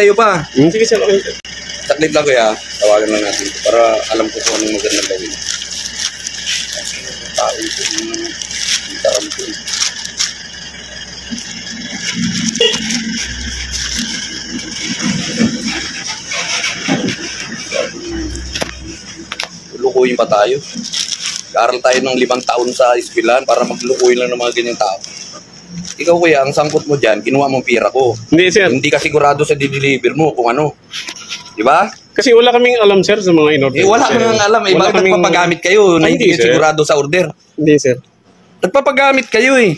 sa'yo pa. Sige sir, okay. Saglit lang kuya, tawagan lang natin para alam ko kung anong magandang gawin. Tao ito yung tarampo. Lukuyin pa tayo. Aral tayo ng 5 taon sa eskwelahan para maglukuyin lang ng mga ganyang tao. Ikaw kuya, ang sangkot mo dyan, kinuha mong pira ko. Hindi sir. Hindi ka sigurado sa di-deliver mo kung ano. Di ba? Kasi wala kaming alam sir sa mga in-order. Wala kaming alam eh. Bakit nagpapagamit kayo na hindi sigurado sa order? Hindi sir. Nagpapagamit kayo eh.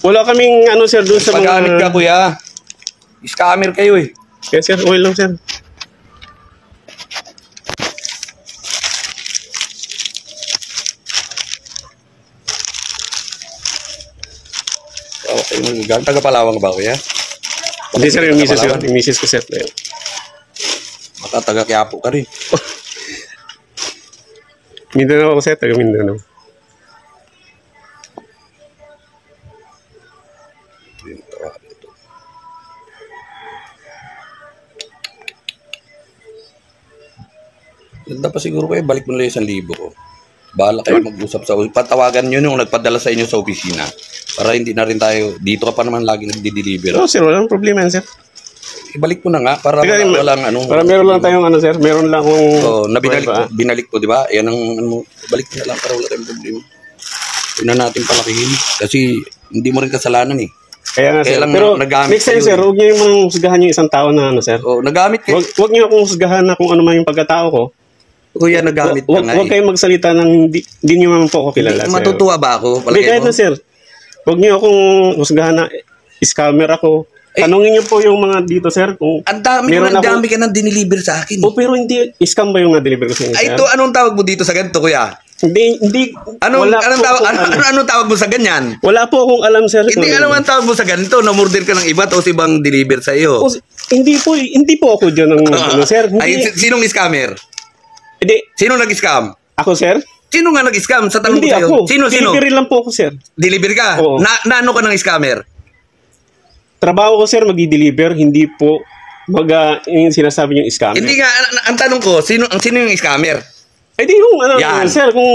Wala kaming ano sir doon sa mga... Nagpapagamit ka kuya. Scammer kayo eh. Kaya sir, okay lang sir. Okay, taga-Palawang ba kuya? Hindi sir, yung misis sir. Yung misis ko sir. Baka taga-Quiapo ka rin. Mindanao ako sir, taga-Mindanao. Ganda pa siguro kayo, balik mo lang 1,000 ko. Bahala kayo mag-usap sa... Patawagan nyo nung nagpadala sa inyo sa opisina. Para hindi na rin tayo... Dito ka pa naman lagi nagdi-deliver. Oo sir, walang problema yan sir. Ibalik mo na nga para walang ano... Para meron lang tayong ano sir, meron lang kung... Oo, binalik ko, di ba? Yan ang ano... Ibalik mo na lang para wala tayong problema. Huwag na natin palakihin. Kasi hindi mo rin kasalanan eh. Kaya nga sir, pero next time sir, huwag niyo yung husgahan yung isang tao na ano sir. Oo, nagamit kayo. Huwag niyo akong husgahan na kung ano man yung pagkatao ko. Kuya, nagamit ka nga eh. Huwag kayong magsalita ng hindi niyo naman po ako kilala sir. Matutuwa ba ako? Hindi, kahit na sir. Huwag niyo akong husgahan na scammer ako. Tanungin niyo po yung mga dito sir kung ang dami ka nang diniliver sa akin. O pero hindi, scam ba yung na-deliver ko sa inyo sir? Ay, ito, anong tawag mo dito sa ganito kuya? Hindi. Anong tawag mo sa ganyan? Wala po akong alam sir. Hindi alam ang tawag mo sa ganito. Na-murder ka ng iba tapos ibang deliver sa iyo. Hindi po ako diyan ng ano sir. Ay, sinong scammer? Hindi. Sino nag-scam? Ako sir? Sino nga nag-scam? Sa tanong ko sa'yo. Sino? Delivery lang po ako sir. Deliver ka? Oo. Na ano ka ng scammer? Trabaho ko sir, mag-deliver, hindi po yung sinasabi yung scammer. Hindi nga, ang tanong ko, sino yung scammer? Ay di yung ano sir, kung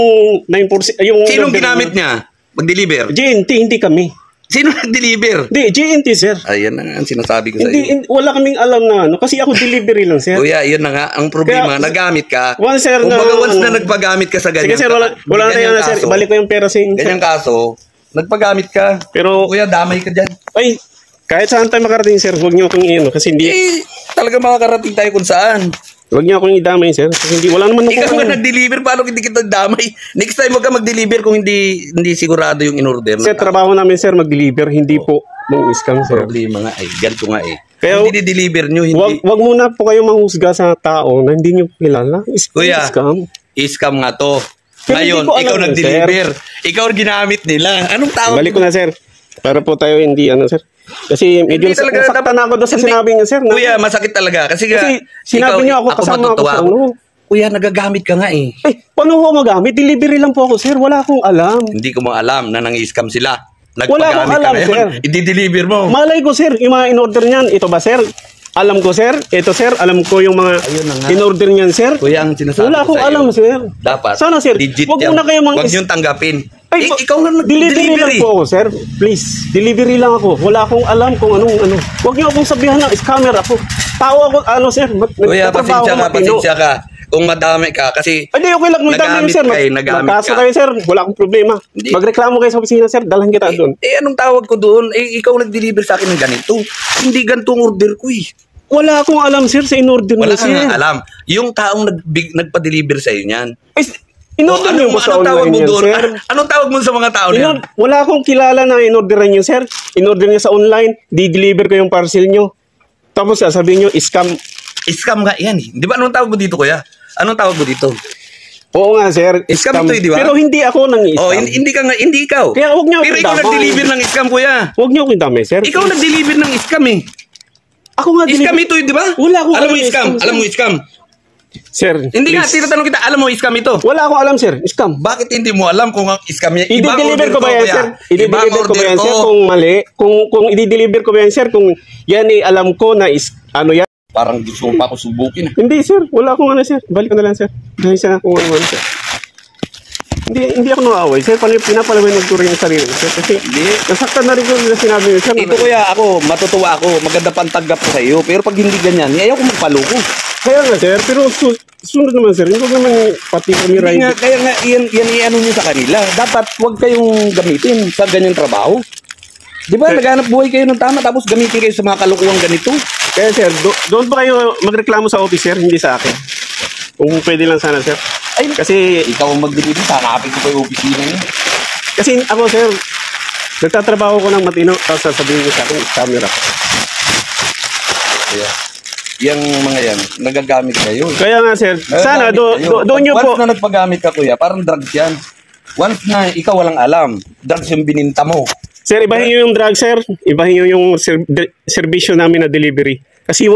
9% yung... Sinong ginamit niya? Mag-deliver? JNT, hindi kami. Sino nag-deliver? Hindi, JNT sir. Ayan na nga ang sinasabi ko sa iyo. Wala kaming alam na ano, kasi ako delivery lang sir. Kuya, yun na nga, ang problema, nagamit ka. Once sir, once na nagpagamit ka sa ganyan. Sige sir, wala na tayo na sir, ibalik ko yung pera sa inyo. Ganyang kaso, nagpagamit ka. Pero, kuya, damay ka dyan. Ay, kahit saan tayo makarating sir, huwag niyo akong kasi hindi... talaga makakarating tayo kung saan. Huwag niyo akong idamay sir, kasi hindi, wala naman ikaw nga nag-deliver, paano hindi kita damay? Next time huwag ka mag-deliver kung hindi sigurado yung in-order. Sir, trabaho namin sir, mag-deliver, hindi po mang-scam sir. Problema nga ganito nga Kaya, hindi di-deliver nyo, hindi... Wag muna po kayo manghusga sa tao na hindi nyo kilala. Kuya, scam nga to. Ngayon, ikaw nag-deliver. Ikaw ginamit nila. Anong tawag? Balik ko na sir. Para po tayo hindi sir. Kasi medyo nasaktan ako doon sa sinabi niya sir. Kuya, masakit talaga. Kasi sinabi niyo ako kasama ako sa ano. Kuya, nagagamit ka nga eh. Paano ko magamit? Delivery lang po ako sir. Wala akong alam. Hindi ko mo alam na nang-scam sila. Wala akong alam sir. I-deliver mo. Malay ko sir, yung mga in-order niyan. Ito ba sir? Alam ko sir. Ito sir, alam ko yung mga in-order niyan sir. Kuya, ang sinasabi wala akong alam sir. Dapat. Sana sir, legit wag muna kayo wag niyong tanggapin. Ikaw nga delivery lang po ako, sir. Please, delivery lang ako. Wala akong alam kung anong ano. Huwag niyo akong sabihan na scammer ako. Tao ako, sir. Kuya, pasensya ka. Kung madami ka, kasi hindi, okay lang. Nagamit sir. Magkaso kayo, sir. Wala akong problema. Magreklamo kayo sa opisina, sir. Dalhan kita doon. Anong tawag ko doon? Ikaw nag-deliver sa akin ng ganito. Hindi ganitong order ko eh. Wala akong alam, sir, sa in-order mo, sir. Wala kang alam. Yung taong nagpa-deliver sa iyo niyan. In-order mo sa online yan, sir? Anong tawag mo sa mga tao niyan? Wala akong kilala na in-orderan niyo, sir. In-order niyo sa online, di-deliver ko yung parcel niyo. Tapos sasabihin niyo, scam. Scam nga yan eh. Di ba anong tawag mo dito, kuya? Anong tawag mo dito? Oo nga, sir. Scam ito, di ba? Pero hindi ako nang-scam. Oh, hindi ikaw. Kaya huwag niyo pero ikaw nag-deliver ng scam, kuya. Huwag niyo akong damay, sir. Ikaw nag-deliver ng scam eh. Ako nga scam ito, di ba? Wala akong alam mo scam. Alam mo scam. Sir, hindi nga, tinatanong kita, alam mo scam ito? Wala akong alam, sir. Scam. Bakit hindi mo alam kung scam yan? I-deliver ko ba yan, sir? I-deliver ko ba yan, sir? Kung mali, kung i-deliver ko ba yan, sir? Kung yan alam ko na Ano yan? Parang gusto mo pa ako subukin. Hindi, sir. Wala akong ano, sir. Balik ko na lang, sir. Dahil siya kung ano, sir. Hindi ako naaway, sir. Pinapalawin magturing yung sarili, sir. Kasi nasaktan na rin ko na sinabi niyo, sir. Ito kuya, ako, matutuwa ako. Maganda pang tanggap ko sa iyo. Pero pag hindi ganyan, ayaw ko magpaluko. Kaya nga, sir. Pero sunod naman, sir. Hindi ko naman pati kami Hindi nga, right. kaya nga, yan i-ano nyo sa kanila. Dapat huwag kayong gamitin sa ganyang trabaho. Di ba, naghanap buhay kayo ng tama, tapos gamitin kayo sa mga kalukuhang ganito. Kaya, sir, doon ba kayo magreklamo sa office, sir? Hindi sa akin. Kung pwede lang sana, sir. Ay, Kasi, ikaw ang mag-deliver, hanapin ko pa yung opisina niyo. kasi ako, sir, nagtatrabaho ko ng matino, tapos sasabihin niyo sa akin, camera. Kaya, yung mga yan, nagagamit kayo. Kaya nga, sir, sana doon niyo po. Once na nagpagamit ka, kuya, parang drugs yan. Once na ikaw walang alam, drugs yung bininta mo. Sir, ibahin niyo yung drug, sir. Ibahin niyo yung serbisyo namin na delivery. Kasi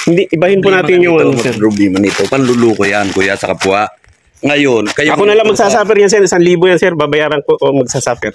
hindi, ibahin po natin yung ano, sir. Problema nito, panluluko yan, kuya, sa kapwa. Ngayon, kayo... Ako na lang magsasuffer yan, sir. 1,000 yan, sir. Babayaran ko o magsasuffer.